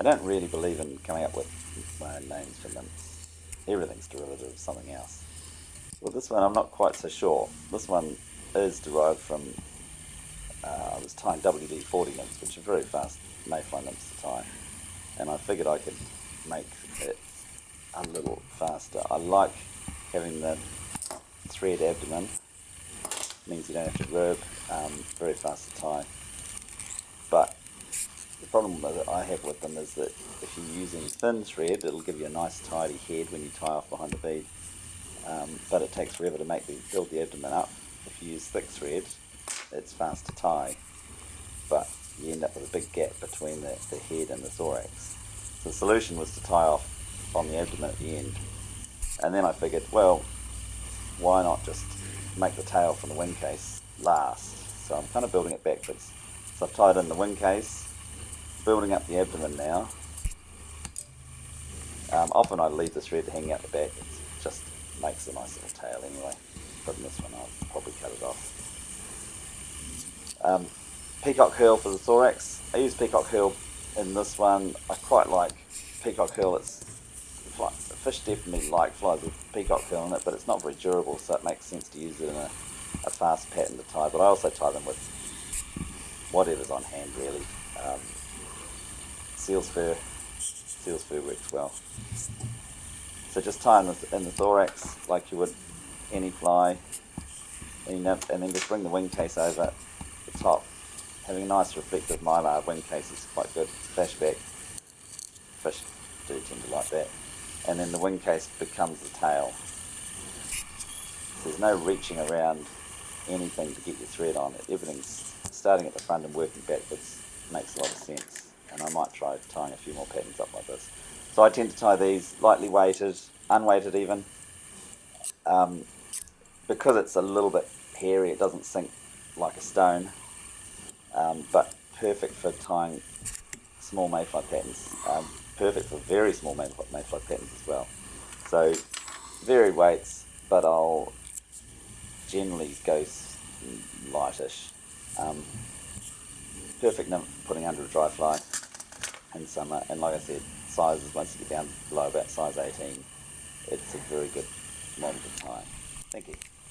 I don't really believe in coming up with my own names for nymphs. Everything's derivative of something else. Well, this one I'm not quite so sure. This one is derived from, I was tying WD-40 nymphs, which are very fast mayfly nymphs to tie, and I figured I could make it a little faster. I like having the thread abdomen, means you don't have to rib, very fast to tie. But the problem that I have with them is that if you're using thin thread, it'll give you a nice tidy head when you tie off behind the bead, but it takes forever to build the abdomen up. If you use thick thread, it's fast to tie, but you end up with a big gap between the head and the thorax. So the solution was to tie off on the abdomen at the end, and then I figured, well, why not just make the tail from the wing case last? So I'm kind of building it backwards. So I've tied in the wing case, building up the abdomen now. Often I leave the thread hanging out the back, it just makes a nice little tail anyway, but in this one I'll probably cut it off. Peacock herl for the thorax. I use peacock herl in this one. I quite like peacock herl. Fish definitely like flies with peacock herl in it, but it's not very durable, so it makes sense to use it in a fast pattern to tie. But I also tie them with whatever's on hand, really. Seal's fur works well. So just tie in the thorax like you would any fly, any nymph, and then just bring the wing case over the top. Having a nice reflective mylar wing case is quite good. Flashback, fish do tend to like that. And then the wing case becomes the tail. So there's no reaching around anything to get your thread on it. Everything's starting at the front and working backwards. Makes a lot of sense. And I might try tying a few more patterns up like this. So I tend to tie these lightly weighted, unweighted even. Because it's a little bit hairy, it doesn't sink like a stone. But perfect for tying small mayfly patterns. Perfect for very small mayfly patterns as well. So varied weights, but I'll generally go lightish. Perfect nymph for putting under a dry fly in summer, and like I said, sizes once you get down below about size 18, it's a very good model to tie. Thank you.